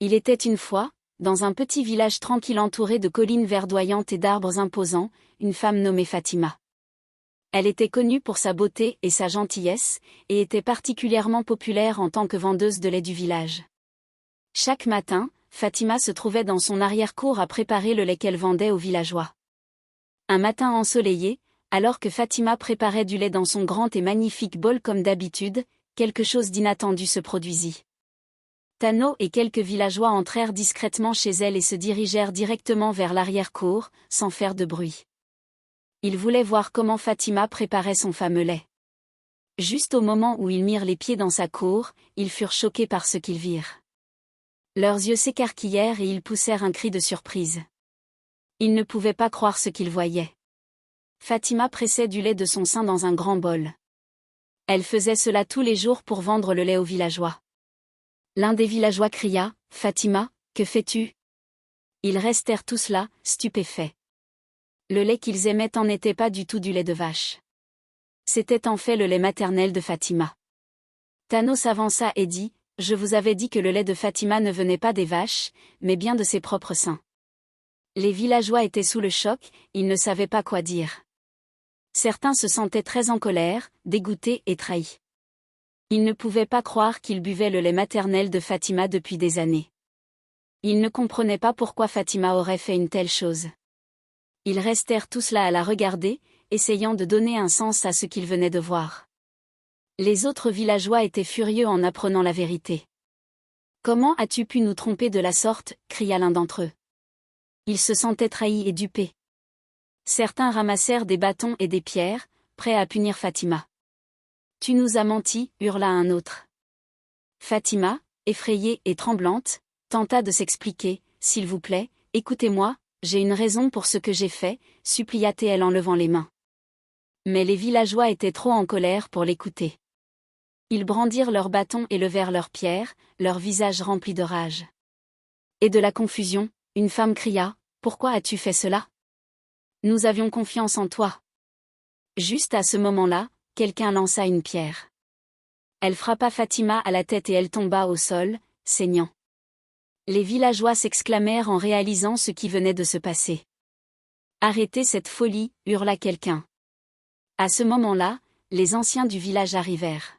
Il était une fois, dans un petit village tranquille entouré de collines verdoyantes et d'arbres imposants, une femme nommée Fatima. Elle était connue pour sa beauté et sa gentillesse, et était particulièrement populaire en tant que vendeuse de lait du village. Chaque matin, Fatima se trouvait dans son arrière-cour à préparer le lait qu'elle vendait aux villageois. Un matin ensoleillé, alors que Fatima préparait du lait dans son grand et magnifique bol comme d'habitude, quelque chose d'inattendu se produisit. Tano et quelques villageois entrèrent discrètement chez elle et se dirigèrent directement vers l'arrière-cour, sans faire de bruit. Ils voulaient voir comment Fatima préparait son fameux lait. Juste au moment où ils mirent les pieds dans sa cour, ils furent choqués par ce qu'ils virent. Leurs yeux s'écarquillèrent et ils poussèrent un cri de surprise. Ils ne pouvaient pas croire ce qu'ils voyaient. Fatima pressait du lait de son sein dans un grand bol. Elle faisait cela tous les jours pour vendre le lait aux villageois. L'un des villageois cria « Fatima, que fais-tu » Ils restèrent tous là, stupéfaits. Le lait qu'ils aimaient n'en était pas du tout du lait de vache. C'était en fait le lait maternel de Fatima. Tano s'avança et dit « Je vous avais dit que le lait de Fatima ne venait pas des vaches, mais bien de ses propres seins. » Les villageois étaient sous le choc, ils ne savaient pas quoi dire. Certains se sentaient très en colère, dégoûtés et trahis. Ils ne pouvaient pas croire qu'ils buvaient le lait maternel de Fatima depuis des années. Ils ne comprenaient pas pourquoi Fatima aurait fait une telle chose. Ils restèrent tous là à la regarder, essayant de donner un sens à ce qu'ils venaient de voir. Les autres villageois étaient furieux en apprenant la vérité. « Comment as-tu pu nous tromper de la sorte » cria l'un d'entre eux. Ils se sentaient trahis et dupés. Certains ramassèrent des bâtons et des pierres, prêts à punir Fatima. « Tu nous as menti » hurla un autre. Fatima, effrayée et tremblante, tenta de s'expliquer. « S'il vous plaît, écoutez-moi, j'ai une raison pour ce que j'ai fait » supplia-t-elle en levant les mains. Mais les villageois étaient trop en colère pour l'écouter. Ils brandirent leurs bâtons et levèrent leurs pierres, leurs visages remplis de rage. Et de la confusion, une femme cria « Pourquoi as-tu fait cela ? Nous avions confiance en toi. » Juste à ce moment-là, quelqu'un lança une pierre. Elle frappa Fatima à la tête et elle tomba au sol, saignant. Les villageois s'exclamèrent en réalisant ce qui venait de se passer. « Arrêtez cette folie » hurla quelqu'un. À ce moment-là, les anciens du village arrivèrent.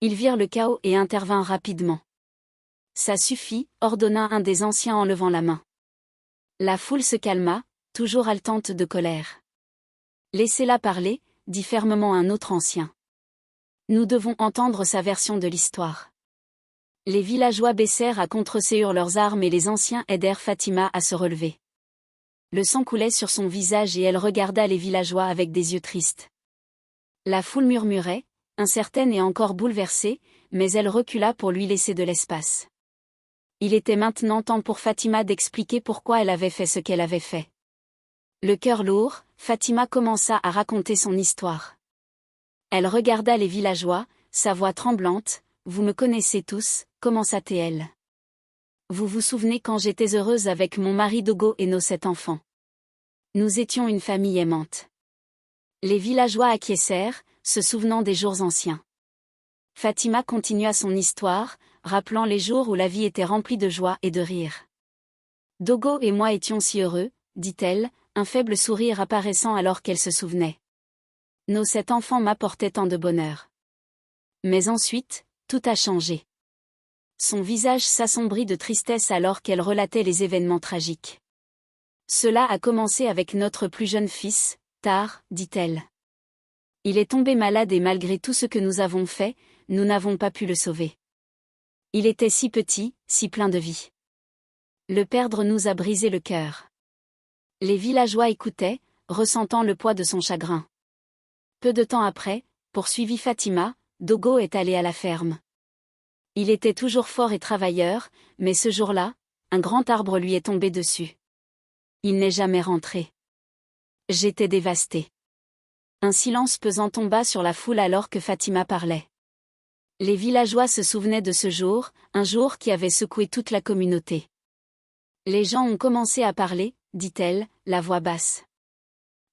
Ils virent le chaos et intervinrent rapidement. « Ça suffit » ordonna un des anciens en levant la main. La foule se calma, toujours haletante de colère. « Laissez-la parler » dit fermement un autre ancien. « Nous devons entendre sa version de l'histoire. » Les villageois baissèrent à contre-séhur leurs armes et les anciens aidèrent Fatima à se relever. Le sang coulait sur son visage et elle regarda les villageois avec des yeux tristes. La foule murmurait, incertaine et encore bouleversée, mais elle recula pour lui laisser de l'espace. Il était maintenant temps pour Fatima d'expliquer pourquoi elle avait fait ce qu'elle avait fait. Le cœur lourd, Fatima commença à raconter son histoire. Elle regarda les villageois, sa voix tremblante. « Vous me connaissez tous » commença-t-elle. « Vous vous souvenez quand j'étais heureuse avec mon mari Dogo et nos 7 enfants. Nous étions une famille aimante. » Les villageois acquiescèrent, se souvenant des jours anciens. Fatima continua son histoire, rappelant les jours où la vie était remplie de joie et de rire. « Dogo et moi étions si heureux » dit-elle, un faible sourire apparaissant alors qu'elle se souvenait. « Nos 7 enfants m'apportaient tant de bonheur. Mais ensuite, tout a changé. » Son visage s'assombrit de tristesse alors qu'elle relatait les événements tragiques. « Cela a commencé avec notre plus jeune fils, Tar, dit-elle. Il est tombé malade et malgré tout ce que nous avons fait, nous n'avons pas pu le sauver. Il était si petit, si plein de vie. Le perdre nous a brisé le cœur. » Les villageois écoutaient, ressentant le poids de son chagrin. Peu de temps après, poursuivit Fatima, Dogo est allé à la ferme. Il était toujours fort et travailleur, mais ce jour-là, un grand arbre lui est tombé dessus. Il n'est jamais rentré. J'étais dévastée. Un silence pesant tomba sur la foule alors que Fatima parlait. Les villageois se souvenaient de ce jour, un jour qui avait secoué toute la communauté. Les gens ont commencé à parler, dit-elle, la voix basse.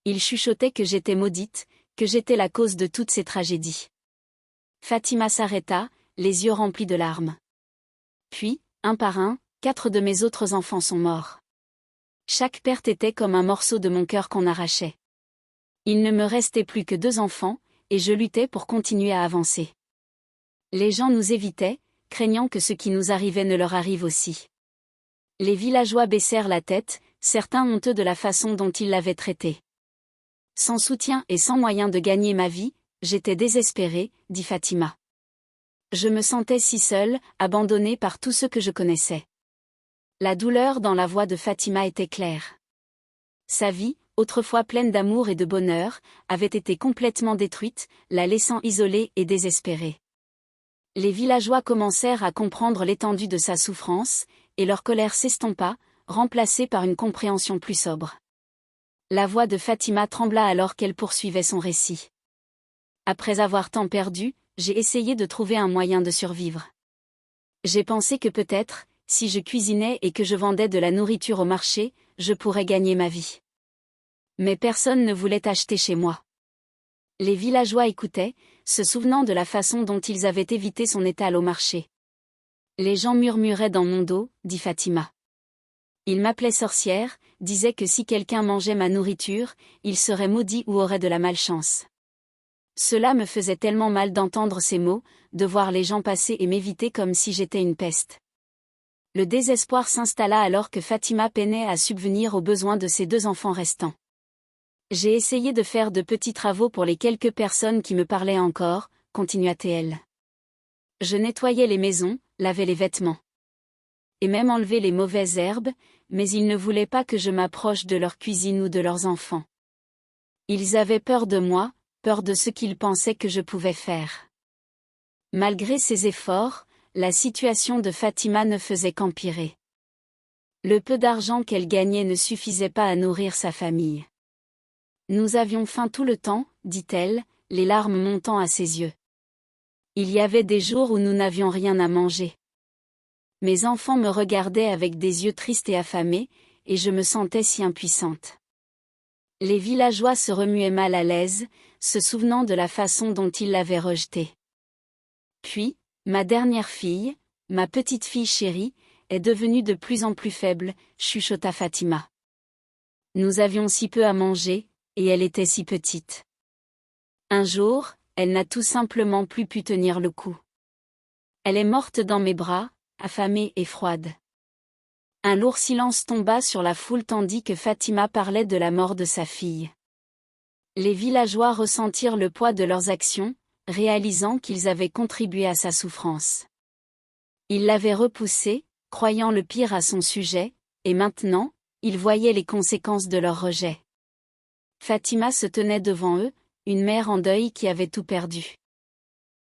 Ils chuchotaient que j'étais maudite, que j'étais la cause de toutes ces tragédies. Fatima s'arrêta, les yeux remplis de larmes. Puis, Un par un, 4 de mes autres enfants sont morts. Chaque perte était comme un morceau de mon cœur qu'on arrachait. Il ne me restait plus que 2 enfants, et je luttais pour continuer à avancer. Les gens nous évitaient, craignant que ce qui nous arrivait ne leur arrive aussi. Les villageois baissèrent la tête, certains honteux de la façon dont ils l'avaient traité. Sans soutien et sans moyen de gagner ma vie, j'étais désespérée, dit Fatima. Je me sentais si seule, abandonnée par tous ceux que je connaissais. La douleur dans la voix de Fatima était claire. Sa vie, autrefois pleine d'amour et de bonheur, avait été complètement détruite, la laissant isolée et désespérée. Les villageois commencèrent à comprendre l'étendue de sa souffrance, et leur colère s'estompa, remplacée par une compréhension plus sobre. La voix de Fatima trembla alors qu'elle poursuivait son récit. Après avoir tant perdu, j'ai essayé de trouver un moyen de survivre. J'ai pensé que peut-être, si je cuisinais et que je vendais de la nourriture au marché, je pourrais gagner ma vie. Mais personne ne voulait acheter chez moi. Les villageois écoutaient, se souvenant de la façon dont ils avaient évité son étal au marché. Les gens murmuraient dans mon dos, dit Fatima. Ils m'appelaient sorcière, disaient que si quelqu'un mangeait ma nourriture, il serait maudit ou aurait de la malchance. Cela me faisait tellement mal d'entendre ces mots, de voir les gens passer et m'éviter comme si j'étais une peste. Le désespoir s'installa alors que Fatima peinait à subvenir aux besoins de ses 2 enfants restants. J'ai essayé de faire de petits travaux pour les quelques personnes qui me parlaient encore, continua-t-elle. Je nettoyais les maisons, lavais les vêtements. Et même enlever les mauvaises herbes, mais ils ne voulaient pas que je m'approche de leur cuisine ou de leurs enfants. Ils avaient peur de moi, peur de ce qu'ils pensaient que je pouvais faire. Malgré ces efforts, la situation de Fatima ne faisait qu'empirer. Le peu d'argent qu'elle gagnait ne suffisait pas à nourrir sa famille. Nous avions faim tout le temps, dit-elle, les larmes montant à ses yeux. Il y avait des jours où nous n'avions rien à manger. Mes enfants me regardaient avec des yeux tristes et affamés, et je me sentais si impuissante. Les villageois se remuaient mal à l'aise, se souvenant de la façon dont ils l'avaient rejetée. Puis, ma dernière fille, ma petite fille chérie, est devenue de plus en plus faible, chuchota Fatima. Nous avions si peu à manger, et elle était si petite. Un jour, elle n'a tout simplement plus pu tenir le coup. Elle est morte dans mes bras, affamée et froide. Un lourd silence tomba sur la foule tandis que Fatima parlait de la mort de sa fille. Les villageois ressentirent le poids de leurs actions, réalisant qu'ils avaient contribué à sa souffrance. Ils l'avaient repoussée, croyant le pire à son sujet, et maintenant, ils voyaient les conséquences de leur rejet. Fatima se tenait devant eux, une mère en deuil qui avait tout perdu.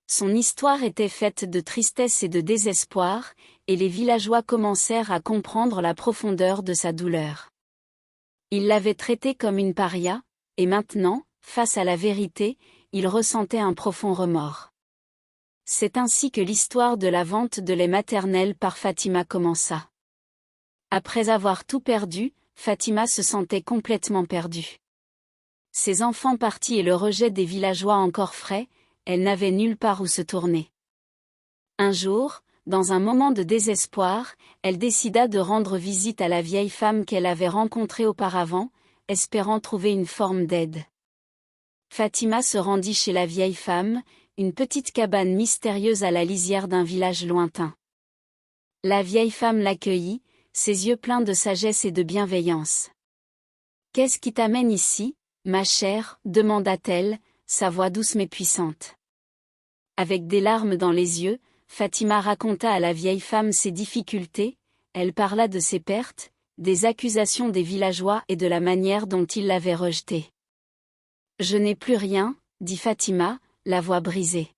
Son histoire était faite de tristesse et de désespoir, et les villageois commencèrent à comprendre la profondeur de sa douleur. Ils l'avaient traitée comme une paria, et maintenant, face à la vérité, ils ressentaient un profond remords. C'est ainsi que l'histoire de la vente de lait maternel par Fatima commença. Après avoir tout perdu, Fatima se sentait complètement perdue. Ses enfants partis et le rejet des villageois encore frais, elle n'avait nulle part où se tourner. Un jour, dans un moment de désespoir, elle décida de rendre visite à la vieille femme qu'elle avait rencontrée auparavant, espérant trouver une forme d'aide. Fatima se rendit chez la vieille femme, une petite cabane mystérieuse à la lisière d'un village lointain. La vieille femme l'accueillit, ses yeux pleins de sagesse et de bienveillance. « Qu'est-ce qui t'amène ici, ma chère ?» demanda-t-elle, sa voix douce mais puissante. Avec des larmes dans les yeux, Fatima raconta à la vieille femme ses difficultés, elle parla de ses pertes, des accusations des villageois et de la manière dont ils l'avaient rejetée. « Je n'ai plus rien, » dit Fatima, la voix brisée.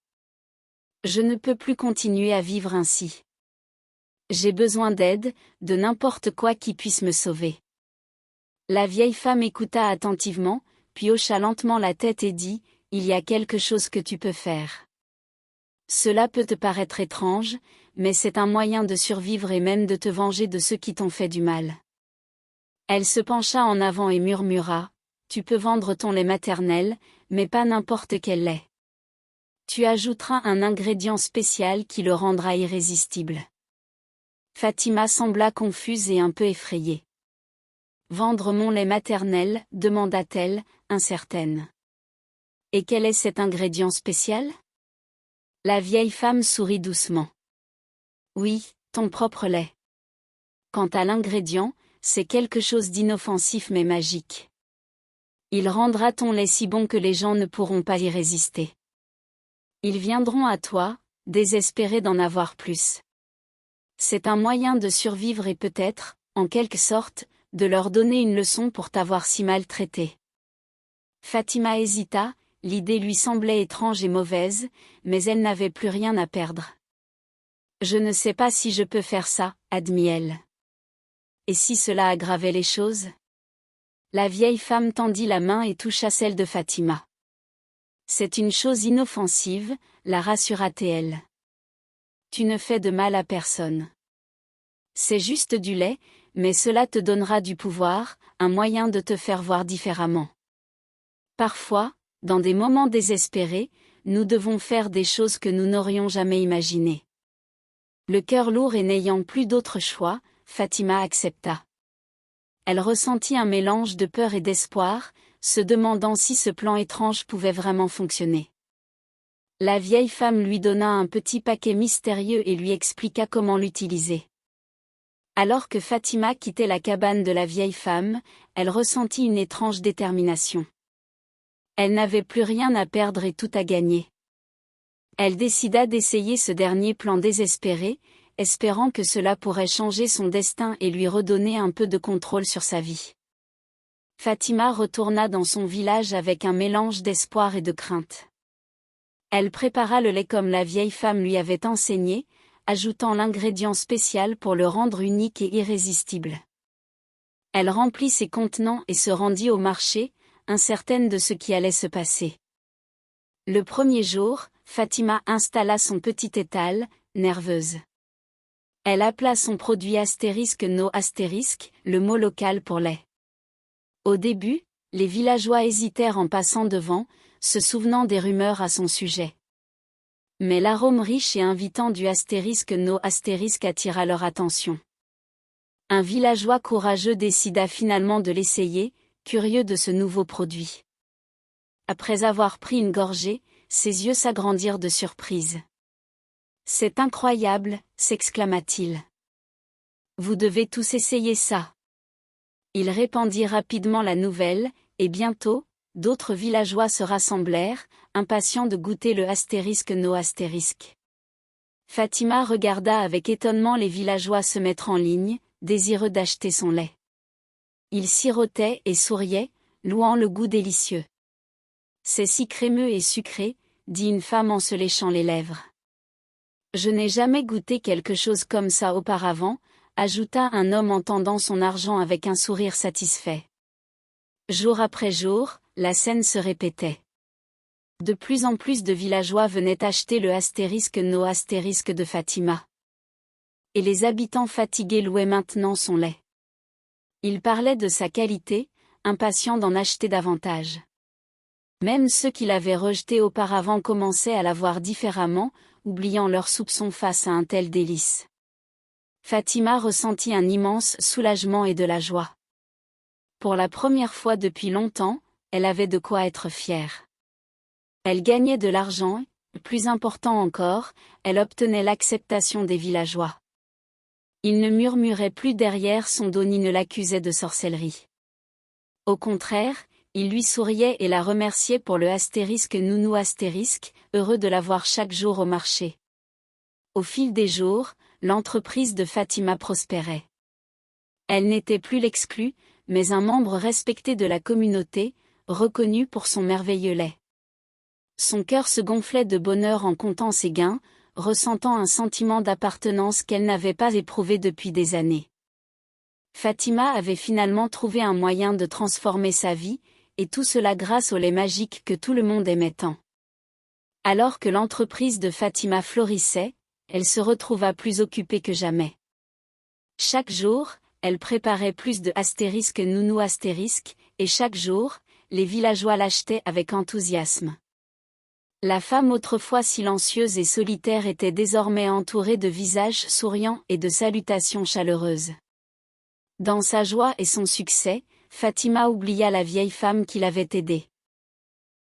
« Je ne peux plus continuer à vivre ainsi. J'ai besoin d'aide, de n'importe quoi qui puisse me sauver. » La vieille femme écouta attentivement, puis hocha lentement la tête et dit, « Il y a quelque chose que tu peux faire. Cela peut te paraître étrange, mais c'est un moyen de survivre et même de te venger de ceux qui t'ont fait du mal. » Elle se pencha en avant et murmura, « Tu peux vendre ton lait maternel, mais pas n'importe quel lait. Tu ajouteras un ingrédient spécial qui le rendra irrésistible. Fatima sembla confuse et un peu effrayée. Vendre mon lait maternel, demanda-t-elle, incertaine. Et quel est cet ingrédient spécial? La vieille femme sourit doucement. Oui, ton propre lait. Quant à l'ingrédient, c'est quelque chose d'inoffensif mais magique. Il rendra ton lait si bon que les gens ne pourront pas y résister. Ils viendront à toi, désespérés d'en avoir plus. C'est un moyen de survivre et peut-être, en quelque sorte, de leur donner une leçon pour t'avoir si maltraité. Fatima hésita, l'idée lui semblait étrange et mauvaise, mais elle n'avait plus rien à perdre. Je ne sais pas si je peux faire ça, admit-elle. Et si cela aggravait les choses? La vieille femme tendit la main et toucha celle de Fatima. C'est une chose inoffensive, la rassura-t-elle. Tu ne fais de mal à personne. C'est juste du lait, mais cela te donnera du pouvoir, un moyen de te faire voir différemment. Parfois, dans des moments désespérés, nous devons faire des choses que nous n'aurions jamais imaginées. Le cœur lourd et n'ayant plus d'autre choix, Fatima accepta. Elle ressentit un mélange de peur et d'espoir, se demandant si ce plan étrange pouvait vraiment fonctionner. La vieille femme lui donna un petit paquet mystérieux et lui expliqua comment l'utiliser. Alors que Fatima quittait la cabane de la vieille femme, elle ressentit une étrange détermination. Elle n'avait plus rien à perdre et tout à gagner. Elle décida d'essayer ce dernier plan désespéré, espérant que cela pourrait changer son destin et lui redonner un peu de contrôle sur sa vie. Fatima retourna dans son village avec un mélange d'espoir et de crainte. Elle prépara le lait comme la vieille femme lui avait enseigné, ajoutant l'ingrédient spécial pour le rendre unique et irrésistible. Elle remplit ses contenants et se rendit au marché, incertaine de ce qui allait se passer. Le premier jour, Fatima installa son petit étal, nerveuse. Elle appela son produit *no*, le mot local pour lait. Au début, les villageois hésitèrent en passant devant, se souvenant des rumeurs à son sujet. Mais l'arôme riche et invitant du *no* attira leur attention. Un villageois courageux décida finalement de l'essayer, curieux de ce nouveau produit. Après avoir pris une gorgée, ses yeux s'agrandirent de surprise. « C'est incroyable !» s'exclama-t-il. « Vous devez tous essayer ça. » Il répandit rapidement la nouvelle, et bientôt, d'autres villageois se rassemblèrent, impatients de goûter le *no*. Fatima regarda avec étonnement les villageois se mettre en ligne, désireux d'acheter son lait. Ils sirotaient et souriaient, louant le goût délicieux. « C'est si crémeux et sucré », dit une femme en se léchant les lèvres. « Je n'ai jamais goûté quelque chose comme ça auparavant », ajouta un homme en tendant son argent avec un sourire satisfait. Jour après jour, la scène se répétait. De plus en plus de villageois venaient acheter le *no* de Fatima. Et les habitants fatigués louaient maintenant son lait. Ils parlaient de sa qualité, impatients d'en acheter davantage. Même ceux qui l'avaient rejeté auparavant commençaient à la voir différemment, oubliant leurs soupçons face à un tel délice. Fatima ressentit un immense soulagement et de la joie. Pour la première fois depuis longtemps, elle avait de quoi être fière. Elle gagnait de l'argent, et, plus important encore, elle obtenait l'acceptation des villageois. Ils ne murmuraient plus derrière son dos ni ne l'accusaient de sorcellerie. Au contraire, ils lui souriaient et la remerciaient pour le *nounou*, heureux de la voir chaque jour au marché. Au fil des jours, l'entreprise de Fatima prospérait. Elle n'était plus l'exclue, mais un membre respecté de la communauté, reconnu pour son merveilleux lait. Son cœur se gonflait de bonheur en comptant ses gains, ressentant un sentiment d'appartenance qu'elle n'avait pas éprouvé depuis des années. Fatima avait finalement trouvé un moyen de transformer sa vie, et tout cela grâce au lait magique que tout le monde aimait tant. Alors que l'entreprise de Fatima florissait, elle se retrouva plus occupée que jamais. Chaque jour, elle préparait plus de *nounou*, et chaque jour, les villageois l'achetaient avec enthousiasme. La femme autrefois silencieuse et solitaire était désormais entourée de visages souriants et de salutations chaleureuses. Dans sa joie et son succès, Fatima oublia la vieille femme qui l'avait aidée.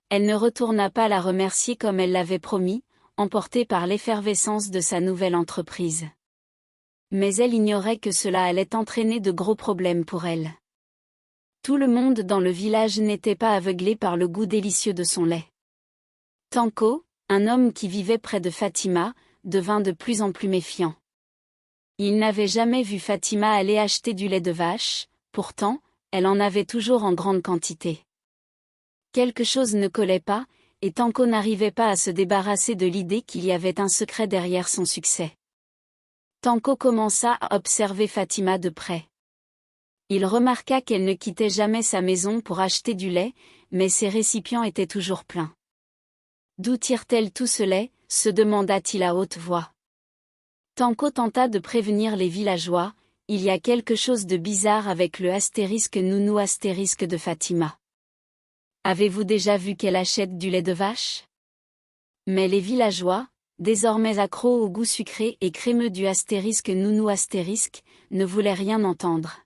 Elle ne retourna pas la remercier comme elle l'avait promis, emportée par l'effervescence de sa nouvelle entreprise. Mais elle ignorait que cela allait entraîner de gros problèmes pour elle. Tout le monde dans le village n'était pas aveuglé par le goût délicieux de son lait. Tanko, un homme qui vivait près de Fatima, devint de plus en plus méfiant. Il n'avait jamais vu Fatima aller acheter du lait de vache, pourtant, elle en avait toujours en grande quantité. Quelque chose ne collait pas, et Tanko n'arrivait pas à se débarrasser de l'idée qu'il y avait un secret derrière son succès. Tanko commença à observer Fatima de près. Il remarqua qu'elle ne quittait jamais sa maison pour acheter du lait, mais ses récipients étaient toujours pleins. D'où tire-t-elle tout ce lait, se demanda-t-il à haute voix. Tanko tenta de prévenir les villageois, il y a quelque chose de bizarre avec le nounou de Fatima. Avez-vous déjà vu qu'elle achète du lait de vache? Mais les villageois, désormais accros au goût sucré et crémeux du nounou ne voulaient rien entendre.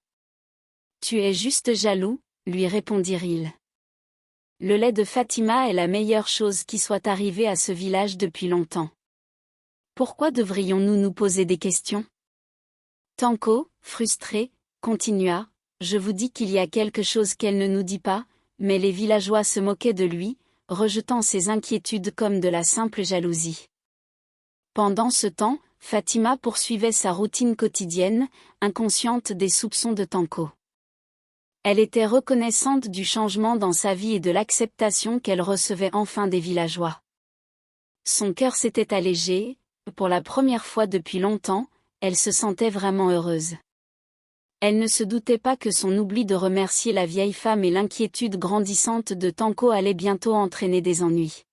Tu es juste jaloux, lui répondirent-ils. Le lait de Fatima est la meilleure chose qui soit arrivée à ce village depuis longtemps. Pourquoi devrions-nous nous poser des questions? Tanko, frustré, continua, je vous dis qu'il y a quelque chose qu'elle ne nous dit pas, mais les villageois se moquaient de lui, rejetant ses inquiétudes comme de la simple jalousie. Pendant ce temps, Fatima poursuivait sa routine quotidienne, inconsciente des soupçons de Tanko. Elle était reconnaissante du changement dans sa vie et de l'acceptation qu'elle recevait enfin des villageois. Son cœur s'était allégé, pour la première fois depuis longtemps, elle se sentait vraiment heureuse. Elle ne se doutait pas que son oubli de remercier la vieille femme et l'inquiétude grandissante de Tanko allaient bientôt entraîner des ennuis.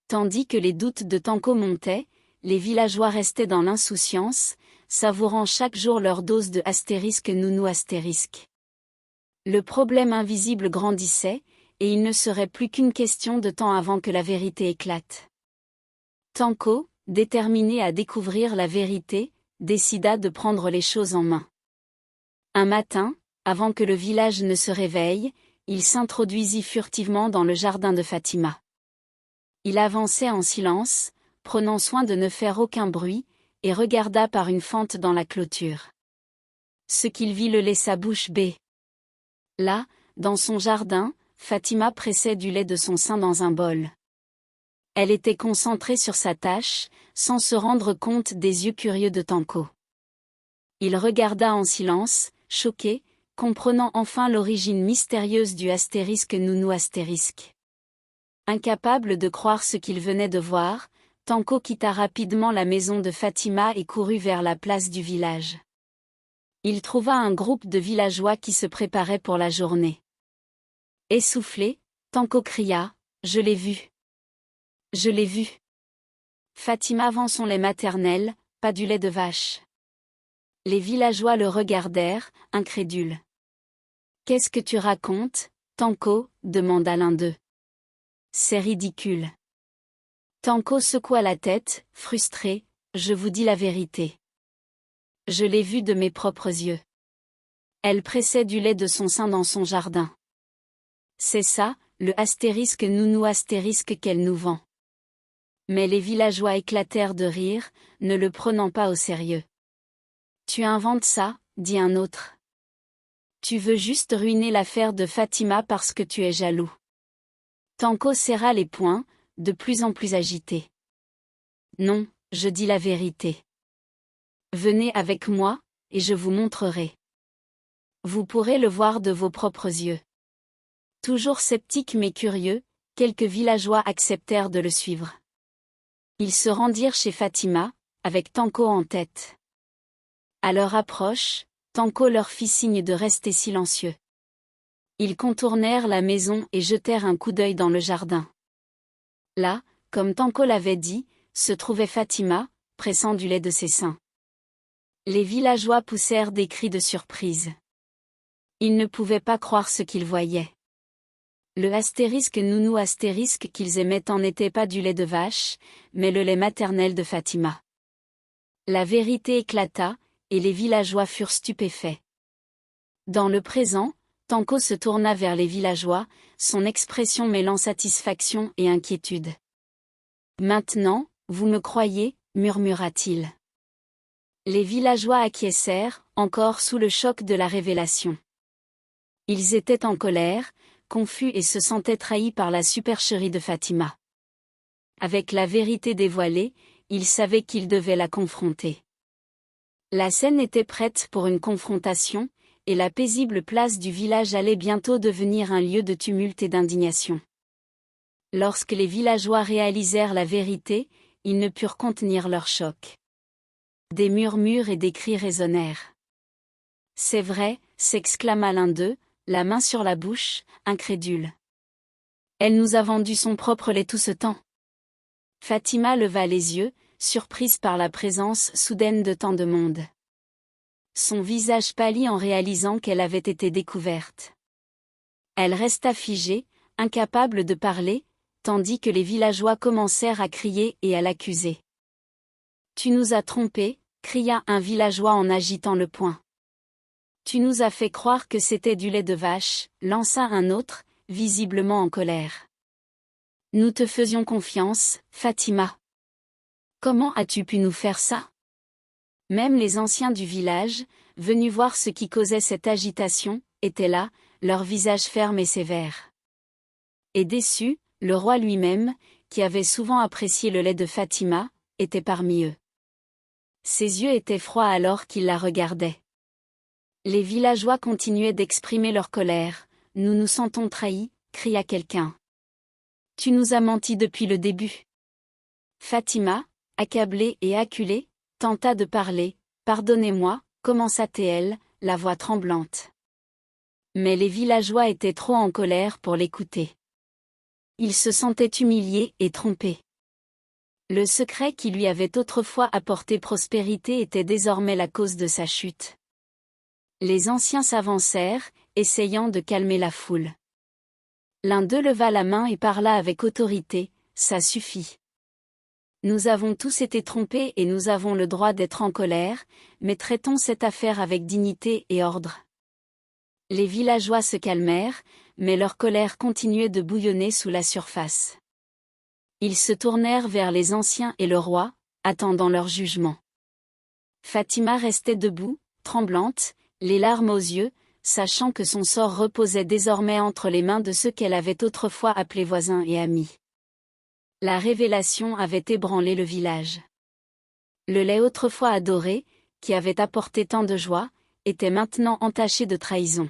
Tandis que les doutes de Tanko montaient, les villageois restaient dans l'insouciance, savourant chaque jour leur dose de nounou. Le problème invisible grandissait, et il ne serait plus qu'une question de temps avant que la vérité éclate. Tanko, déterminé à découvrir la vérité, décida de prendre les choses en main. Un matin, avant que le village ne se réveille, il s'introduisit furtivement dans le jardin de Fatima. Il avançait en silence, prenant soin de ne faire aucun bruit, et regarda par une fente dans la clôture. Ce qu'il vit le laissa bouche bée. Là, dans son jardin, Fatima pressait du lait de son sein dans un bol. Elle était concentrée sur sa tâche, sans se rendre compte des yeux curieux de Tanko. Il regarda en silence, choqué, comprenant enfin l'origine mystérieuse du nounou. Incapable de croire ce qu'il venait de voir, Tanko quitta rapidement la maison de Fatima et courut vers la place du village. Il trouva un groupe de villageois qui se préparaient pour la journée. Essoufflé, Tanko cria, « Je l'ai vu. Je l'ai vu. Fatima vend son lait maternel, pas du lait de vache. » Les villageois le regardèrent, incrédules. « Qu'est-ce que tu racontes, Tanko ?» demanda l'un d'eux. « C'est ridicule. » Tanko secoua la tête, frustré, « Je vous dis la vérité. Je l'ai vue de mes propres yeux. Elle pressait du lait de son sein dans son jardin. C'est ça, le nounou qu'elle nous vend. » Mais les villageois éclatèrent de rire, ne le prenant pas au sérieux. « Tu inventes ça, » dit un autre. « Tu veux juste ruiner l'affaire de Fatima parce que tu es jaloux. » Tanko serra les poings, de plus en plus agité. « Non, je dis la vérité. Venez avec moi, et je vous montrerai. Vous pourrez le voir de vos propres yeux. » Toujours sceptique mais curieux, quelques villageois acceptèrent de le suivre. Ils se rendirent chez Fatima, avec Tanko en tête. À leur approche, Tanko leur fit signe de rester silencieux. Ils contournèrent la maison et jetèrent un coup d'œil dans le jardin. Là, comme Tanko l'avait dit, se trouvait Fatima, pressant du lait de ses seins. Les villageois poussèrent des cris de surprise. Ils ne pouvaient pas croire ce qu'ils voyaient. Le nounou qu'ils aimaient n'était pas du lait de vache, mais le lait maternel de Fatima. La vérité éclata, et les villageois furent stupéfaits. Dans le présent, Tanko se tourna vers les villageois, son expression mêlant satisfaction et inquiétude. « Maintenant, vous me croyez ?» murmura-t-il. Les villageois acquiescèrent, encore sous le choc de la révélation. Ils étaient en colère, confus et se sentaient trahis par la supercherie de Fatima. Avec la vérité dévoilée, ils savaient qu'ils devaient la confronter. La scène était prête pour une confrontation, et la paisible place du village allait bientôt devenir un lieu de tumulte et d'indignation. Lorsque les villageois réalisèrent la vérité, ils ne purent contenir leur choc. Des murmures et des cris résonnèrent. « C'est vrai !» s'exclama l'un d'eux, la main sur la bouche, incrédule. « Elle nous a vendu son propre lait tout ce temps. » Fatima leva les yeux, surprise par la présence soudaine de tant de monde. Son visage pâlit en réalisant qu'elle avait été découverte. Elle resta figée, incapable de parler, tandis que les villageois commencèrent à crier et à l'accuser. « Tu nous as trompés !» cria un villageois en agitant le poing. « Tu nous as fait croire que c'était du lait de vache !» lança un autre, visiblement en colère. « Nous te faisions confiance, Fatima. Comment as-tu pu nous faire ça ?» Même les anciens du village, venus voir ce qui causait cette agitation, étaient là, leurs visages fermes et sévères. Et déçu, le roi lui-même, qui avait souvent apprécié le lait de Fatima, était parmi eux. Ses yeux étaient froids alors qu'il la regardait. Les villageois continuaient d'exprimer leur colère. « Nous nous sentons trahis !» cria quelqu'un. « Tu nous as menti depuis le début. » Fatima, accablée et acculée, tenta de parler. « Pardonnez-moi » commença-t-elle, la voix tremblante. Mais les villageois étaient trop en colère pour l'écouter. Ils se sentaient humiliés et trompés. Le secret qui lui avait autrefois apporté prospérité était désormais la cause de sa chute. Les anciens s'avancèrent, essayant de calmer la foule. L'un d'eux leva la main et parla avec autorité, « Ça suffit. Nous avons tous été trompés et nous avons le droit d'être en colère, mais traitons cette affaire avec dignité et ordre. » Les villageois se calmèrent, mais leur colère continuait de bouillonner sous la surface. Ils se tournèrent vers les anciens et le roi, attendant leur jugement. Fatima restait debout, tremblante, les larmes aux yeux, sachant que son sort reposait désormais entre les mains de ceux qu'elle avait autrefois appelés voisins et amis. La révélation avait ébranlé le village. Le lait autrefois adoré, qui avait apporté tant de joie, était maintenant entaché de trahison.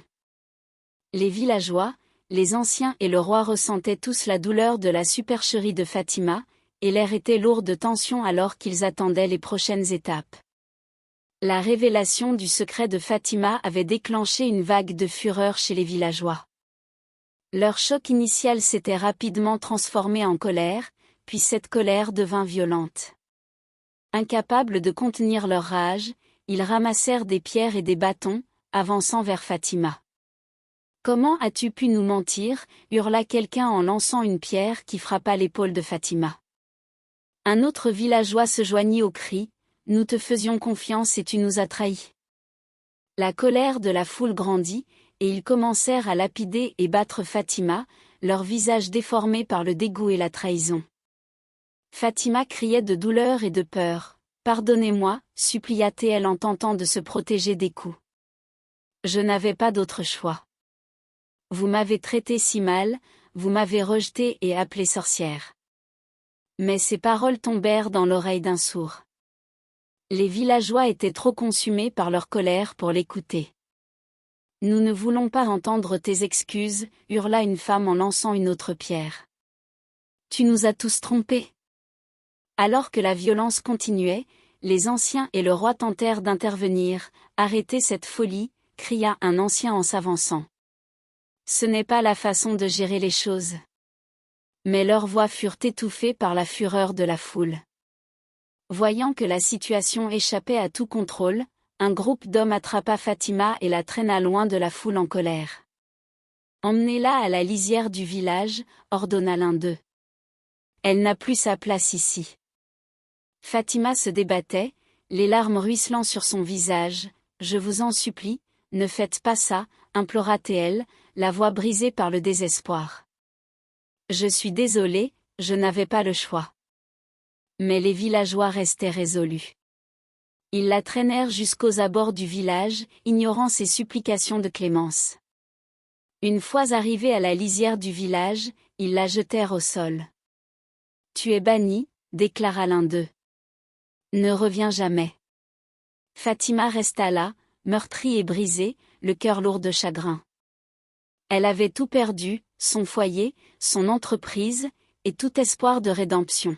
Les villageois, les anciens et le roi ressentaient tous la douleur de la supercherie de Fatima, et l'air était lourd de tension alors qu'ils attendaient les prochaines étapes. La révélation du secret de Fatima avait déclenché une vague de fureur chez les villageois. Leur choc initial s'était rapidement transformé en colère, puis cette colère devint violente. Incapables de contenir leur rage, ils ramassèrent des pierres et des bâtons, avançant vers Fatima. « Comment as-tu pu nous mentir ?» hurla quelqu'un en lançant une pierre qui frappa l'épaule de Fatima. Un autre villageois se joignit au cri, « Nous te faisions confiance et tu nous as trahis. » La colère de la foule grandit, et ils commencèrent à lapider et battre Fatima, leur visage déformé par le dégoût et la trahison. Fatima criait de douleur et de peur. « Pardonnez-moi » supplia-t-elle en tentant de se protéger des coups. « Je n'avais pas d'autre choix. Vous m'avez traité si mal, vous m'avez rejetée et appelée sorcière. » Mais ces paroles tombèrent dans l'oreille d'un sourd. Les villageois étaient trop consumés par leur colère pour l'écouter. « Nous ne voulons pas entendre tes excuses » hurla une femme en lançant une autre pierre. « Tu nous as tous trompés. » Alors que la violence continuait, les anciens et le roi tentèrent d'intervenir. « Arrêtez cette folie » cria un ancien en s'avançant. Ce n'est pas la façon de gérer les choses. Mais leurs voix furent étouffées par la fureur de la foule. Voyant que la situation échappait à tout contrôle, un groupe d'hommes attrapa Fatima et la traîna loin de la foule en colère. Emmenez-la à la lisière du village, ordonna l'un d'eux. Elle n'a plus sa place ici. Fatima se débattait, les larmes ruisselant sur son visage. Je vous en supplie, ne faites pas ça, implora-t-elle, la voix brisée par le désespoir. Je suis désolée, je n'avais pas le choix. Mais les villageois restaient résolus. Ils la traînèrent jusqu'aux abords du village, ignorant ses supplications de clémence. Une fois arrivés à la lisière du village, ils la jetèrent au sol. « Tu es bannie », déclara l'un d'eux. « Ne reviens jamais. » Fatima resta là, meurtrie et brisée, le cœur lourd de chagrin. Elle avait tout perdu, son foyer, son entreprise, et tout espoir de rédemption.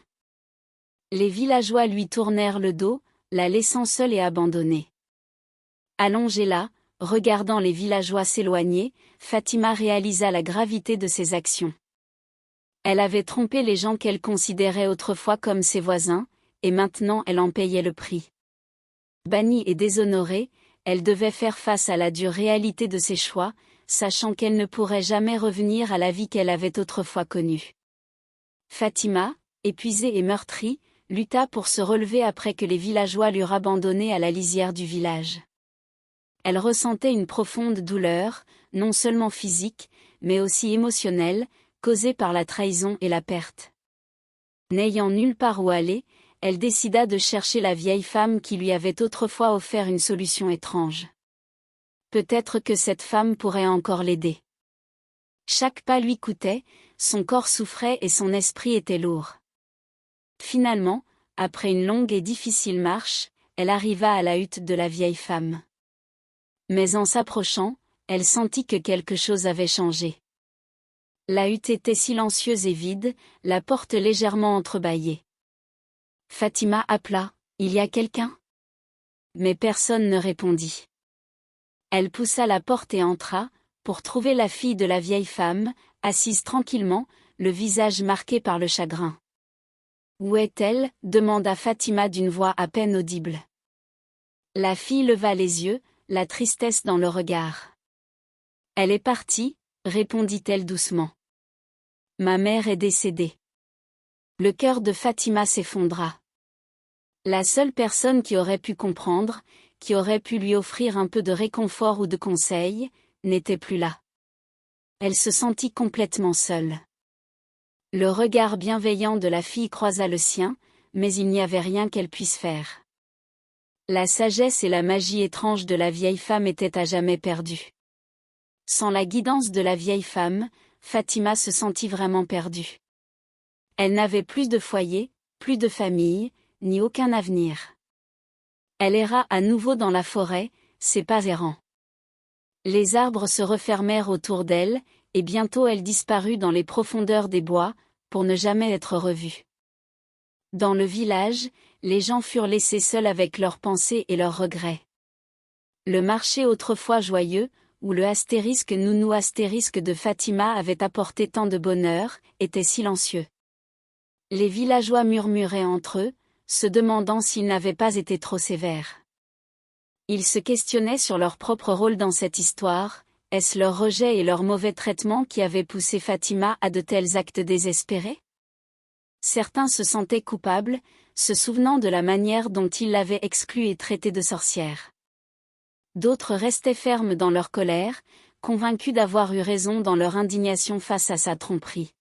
Les villageois lui tournèrent le dos, la laissant seule et abandonnée. Allongée là, regardant les villageois s'éloigner, Fatima réalisa la gravité de ses actions. Elle avait trompé les gens qu'elle considérait autrefois comme ses voisins, et maintenant elle en payait le prix. Bannie et déshonorée, elle devait faire face à la dure réalité de ses choix, sachant qu'elle ne pourrait jamais revenir à la vie qu'elle avait autrefois connue. Fatima, épuisée et meurtrie, lutta pour se relever après que les villageois l'eurent abandonnée à la lisière du village. Elle ressentait une profonde douleur, non seulement physique, mais aussi émotionnelle, causée par la trahison et la perte. N'ayant nulle part où aller, elle décida de chercher la vieille femme qui lui avait autrefois offert une solution étrange. Peut-être que cette femme pourrait encore l'aider. Chaque pas lui coûtait, son corps souffrait et son esprit était lourd. Finalement, après une longue et difficile marche, elle arriva à la hutte de la vieille femme. Mais en s'approchant, elle sentit que quelque chose avait changé. La hutte était silencieuse et vide, la porte légèrement entrebâillée. Fatima appela, « Il y a quelqu'un ?» Mais personne ne répondit. Elle poussa la porte et entra, pour trouver la fille de la vieille femme, assise tranquillement, le visage marqué par le chagrin. « Où est-elle » demanda Fatima d'une voix à peine audible. La fille leva les yeux, la tristesse dans le regard. « Elle est partie » répondit-elle doucement. « Ma mère est décédée. » Le cœur de Fatima s'effondra. La seule personne qui aurait pu comprendre, qui aurait pu lui offrir un peu de réconfort ou de conseil, n'était plus là. Elle se sentit complètement seule. Le regard bienveillant de la fille croisa le sien, mais il n'y avait rien qu'elle puisse faire. La sagesse et la magie étrange de la vieille femme étaient à jamais perdues. Sans la guidance de la vieille femme, Fatima se sentit vraiment perdue. Elle n'avait plus de foyer, plus de famille, ni aucun avenir. Elle erra à nouveau dans la forêt, ses pas errants. Les arbres se refermèrent autour d'elle, et bientôt elle disparut dans les profondeurs des bois, pour ne jamais être revue. Dans le village, les gens furent laissés seuls avec leurs pensées et leurs regrets. Le marché autrefois joyeux, où le nounou astérisque de Fatima avait apporté tant de bonheur, était silencieux. Les villageois murmuraient entre eux, se demandant s'ils n'avaient pas été trop sévères. Ils se questionnaient sur leur propre rôle dans cette histoire, est-ce leur rejet et leur mauvais traitement qui avaient poussé Fatima à de tels actes désespérés? Certains se sentaient coupables, se souvenant de la manière dont ils l'avaient exclue et traitée de sorcière. D'autres restaient fermes dans leur colère, convaincus d'avoir eu raison dans leur indignation face à sa tromperie.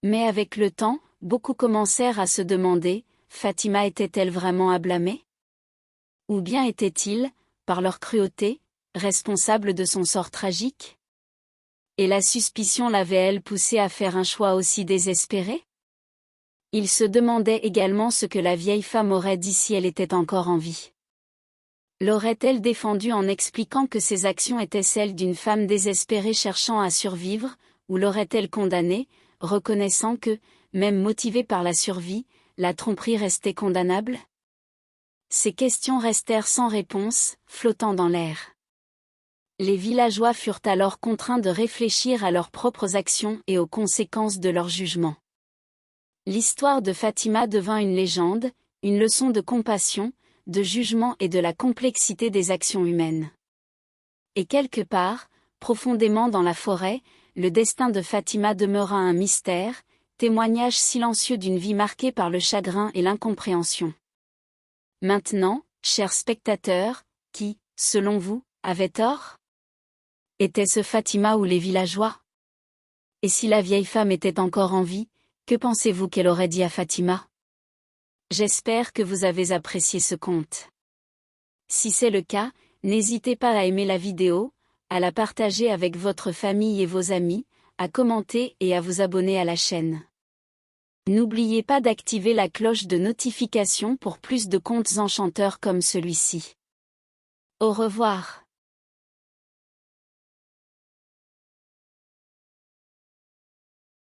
Mais avec le temps, beaucoup commencèrent à se demander, Fatima était-elle vraiment à blâmer? Ou bien étaient-ils, par leur cruauté, responsables de son sort tragique? Et la suspicion l'avait-elle poussée à faire un choix aussi désespéré? Il se demandait également ce que la vieille femme aurait dit si elle était encore en vie. L'aurait-elle défendue en expliquant que ses actions étaient celles d'une femme désespérée cherchant à survivre, ou l'aurait-elle condamnée, reconnaissant que, même motivée par la survie, la tromperie restait condamnable? Ces questions restèrent sans réponse, flottant dans l'air. Les villageois furent alors contraints de réfléchir à leurs propres actions et aux conséquences de leur jugement. L'histoire de Fatima devint une légende, une leçon de compassion, de jugement et de la complexité des actions humaines. Et quelque part, profondément dans la forêt, le destin de Fatima demeura un mystère, témoignage silencieux d'une vie marquée par le chagrin et l'incompréhension. Maintenant, chers spectateurs, qui, selon vous, avait tort? Était-ce Fatima ou les villageois? Et si la vieille femme était encore en vie, que pensez-vous qu'elle aurait dit à Fatima? J'espère que vous avez apprécié ce conte. Si c'est le cas, n'hésitez pas à aimer la vidéo, à la partager avec votre famille et vos amis, à commenter et à vous abonner à la chaîne. N'oubliez pas d'activer la cloche de notification pour plus de contes enchanteurs comme celui-ci. Au revoir.